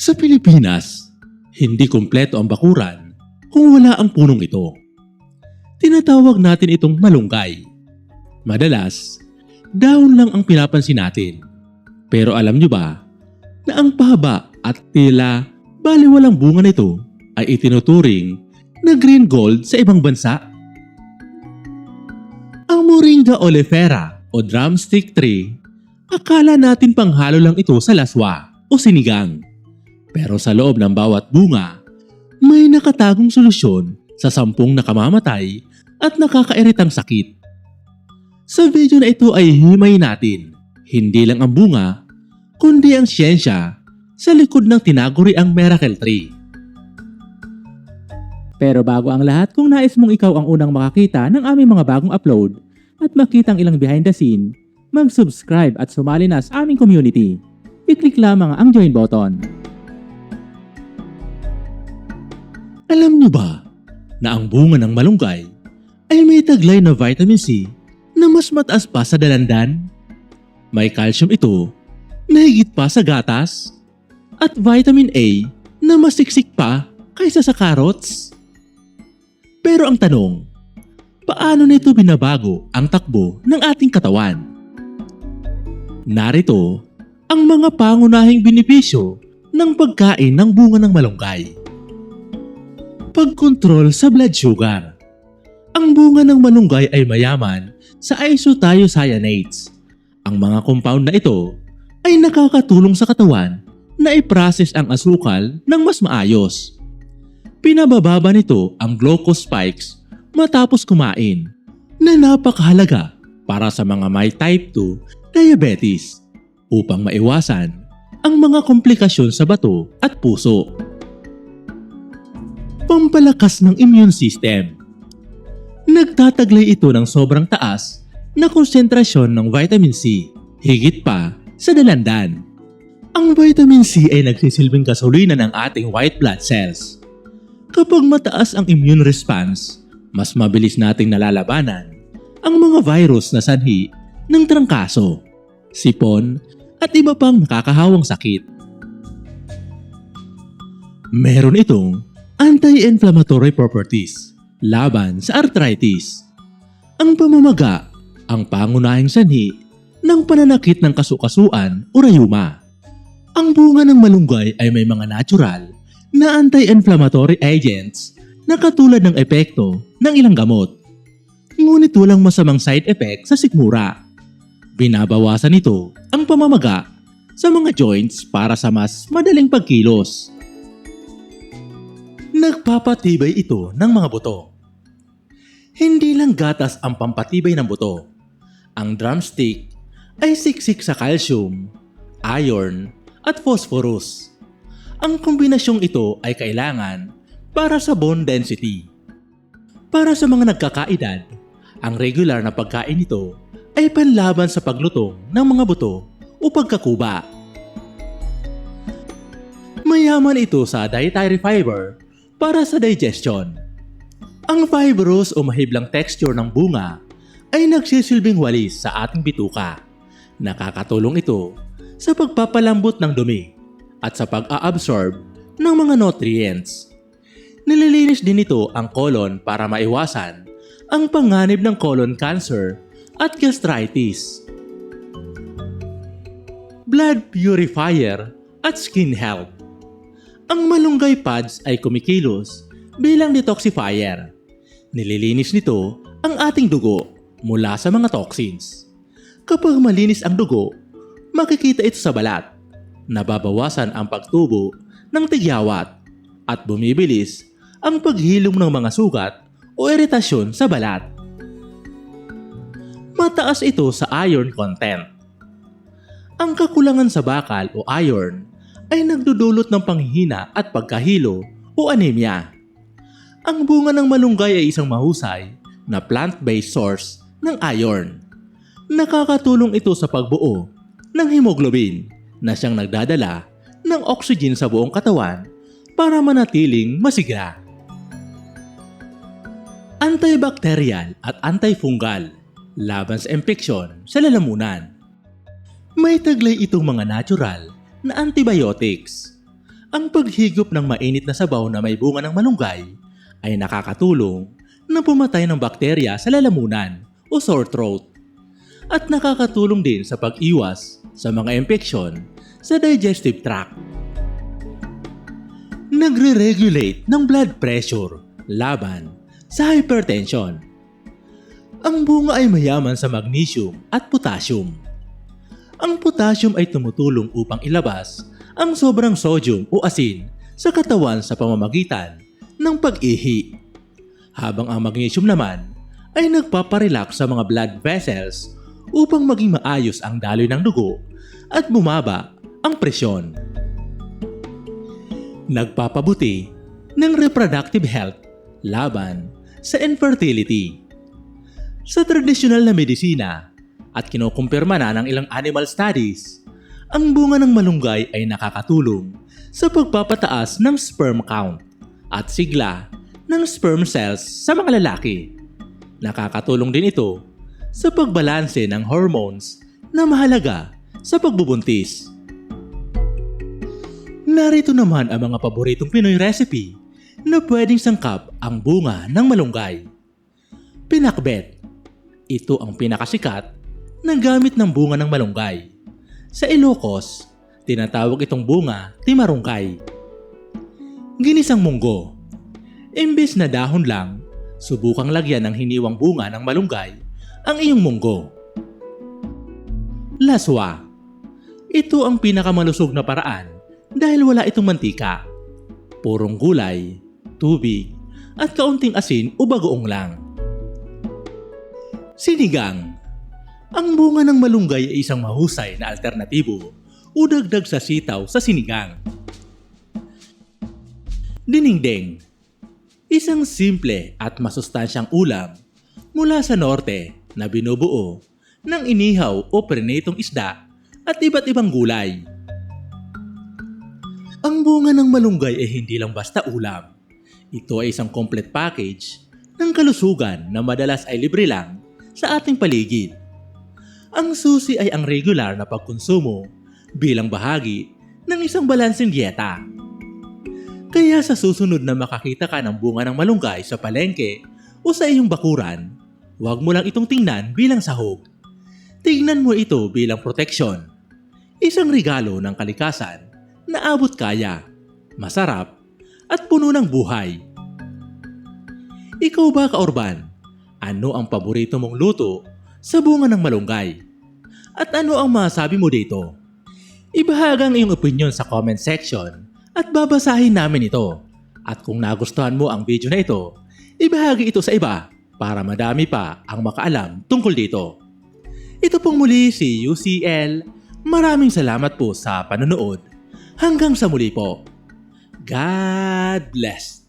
Sa Pilipinas, hindi kumpleto ang bakuran kung wala ang punong ito. Tinatawag natin itong malunggay. Madalas, dahon lang ang pinapansin natin. Pero alam nyo ba na ang pahaba at tila baliwalang bunga nito ay itinuturing na green gold sa ibang bansa? Ang Moringa oleifera o drumstick tree, akala natin panghalo lang ito sa laswa o sinigang. Pero sa loob ng bawat bunga, may nakatagong solusyon sa 10 nakamamatay at nakakairitang sakit. Sa video na ito ay himay natin, hindi lang ang bunga, kundi ang siyensya sa likod ng tinaguriang miracle tree. Pero bago ang lahat, kung nais mong ikaw ang unang makakita ng aming mga bagong upload at makita ang ilang behind the scene, mag-subscribe at sumali na sa aming community. I-click lamang ang join button. Alam niyo ba na ang bunga ng malunggay ay may taglay na vitamin C na mas mataas pa sa dalandan? May calcium ito na higit pa sa gatas at vitamin A na mas siksik pa kaysa sa carrots. Pero ang tanong, paano nito binabago ang takbo ng ating katawan? Narito ang mga pangunahing benepisyo ng pagkain ng bunga ng malunggay. Pagkontrol sa blood sugar. Ang bunga ng malunggay ay mayaman sa isothiocyanates. Ang mga compound na ito ay nakakatulong sa katawan na i-process ang asukal ng mas maayos. Pinabababa nito ang glucose spikes matapos kumain, na napakahalaga para sa mga may type 2 diabetes upang maiwasan ang mga komplikasyon sa bato at puso. Pampalakas ng immune system. Nagtataglay ito ng sobrang taas na konsentrasyon ng vitamin C, higit pa sa dalandan. Ang vitamin C ay nagsisilbing gasolina ng ating white blood cells. Kapag mataas ang immune response, mas mabilis nating nalalabanan ang mga virus na sanhi ng trangkaso, sipon at iba pang nakakahawang sakit. Meron itong anti-inflammatory properties laban sa arthritis. Ang pamamaga ang pangunahing sanhi ng pananakit ng kasukasuan o rayuma. Ang bunga ng malunggay ay may mga natural na anti-inflammatory agents na katulad ng epekto ng ilang gamot. Ngunit walang masamang side effect sa sikmura. Binabawasan nito ang pamamaga sa mga joints para sa mas madaling pagkilos. Nagpapatibay ito ng mga buto. Hindi lang gatas ang pampatibay ng buto. Ang drumstick ay siksik sa calcium, iron at phosphorus. Ang kombinasyong ito ay kailangan para sa bone density. Para sa mga nagkakaedad, ang regular na pagkain nito ay panlaban sa paglutong ng mga buto o pagkakuba. Mayaman ito sa dietary fiber para sa digestion. Ang fibrous o mahiblang texture ng bunga ay nagsisilbing walis sa ating bituka. Nakakatulong ito sa pagpapalambot ng dumi at sa pag-a-absorb ng mga nutrients. Nililinis din ito ang colon para maiwasan ang panganib ng colon cancer at gastritis. Blood purifier at skin health. Ang malunggay pods ay kumikilos bilang detoxifier. Nililinis nito ang ating dugo mula sa mga toxins. Kapag malinis ang dugo, makikita ito sa balat. Nababawasan ang pagtubo ng tigyawat at bumibilis ang paghilom ng mga sugat o iritasyon sa balat. Mataas ito sa iron content. Ang kakulangan sa bakal o iron ay nagdudulot ng panghihina at pagkahilo o anemia. Ang bunga ng malunggay ay isang mahusay na plant-based source ng iron. Nakakatulong ito sa pagbuo ng hemoglobin na siyang nagdadala ng oxygen sa buong katawan para manatiling masigla. Antibacterial at antifungal laban sa impeksyon sa lalamunan. May taglay itong mga natural na antibiotics. Ang paghigop ng mainit na sabaw na may bunga ng malunggay ay nakakatulong na pumatay ng bakterya sa lalamunan o sore throat at nakakatulong din sa pag-iwas sa mga impeksyon sa digestive tract. Nagre-regulate ng blood pressure laban sa hypertension. Ang bunga ay mayaman sa magnesium at potassium. Ang potassium ay tumutulong upang ilabas ang sobrang sodium o asin sa katawan sa pamamagitan ng pag-ihi. Habang ang magnesium naman ay nagpaparelax sa mga blood vessels upang maging maayos ang daloy ng dugo at bumaba ang presyon. Nagpapabuti ng reproductive health laban sa infertility. Sa tradisyonal na medisina at kinukumpirma na ng ilang animal studies, ang bunga ng malunggay ay nakakatulong sa pagpapataas ng sperm count at sigla ng sperm cells sa mga lalaki. Nakakatulong din ito sa pagbalanse ng hormones na mahalaga sa pagbubuntis. Narito naman ang mga paboritong Pinoy recipe na pwedeng sangkap ang bunga ng malunggay. Pinakbet. Ito ang pinakasikat na gamit ng bunga ng malunggay. Sa Ilocos, tinatawag itong bunga timarungkay. Ginisang munggo. Imbes na dahon lang, subukang lagyan ng hiniwang bunga ng malunggay ang iyong munggo. Laswa. Ito ang pinakamalusog na paraan dahil wala itong mantika. Purong gulay, tubig, at kaunting asin o bagoong lang. Sinigang. Ang bunga ng malunggay ay isang mahusay na alternatibo o dagdag sa sitaw sa sinigang. Dinengdeng. Isang simple at masustansyang ulam mula sa norte na binubuo ng inihaw o prinitong isda at iba't ibang gulay. Ang bunga ng malunggay ay hindi lang basta ulam. Ito ay isang complete package ng kalusugan na madalas ay libre lang sa ating paligid. Ang susi ay ang regular na pagkonsumo bilang bahagi ng isang balanseng dieta. Kaya sa susunod na makakita ka ng bunga ng malunggay sa palengke o sa iyong bakuran, huwag mo lang itong tingnan bilang sahog. Tingnan mo ito bilang proteksyon. Isang regalo ng kalikasan na abot kaya, masarap, at puno ng buhay. Ikaw ba, kaorban? Ano ang paborito mong luto sa bunga ng malunggay? At ano ang masabi mo dito? Ibahagi ang iyong opinion sa comment section at babasahin namin ito. At kung nagustuhan mo ang video na ito, ibahagi ito sa iba para madami pa ang makaalam tungkol dito. Ito pong muli si UCL. Maraming salamat po sa panonood. Hanggang sa muli po. God bless.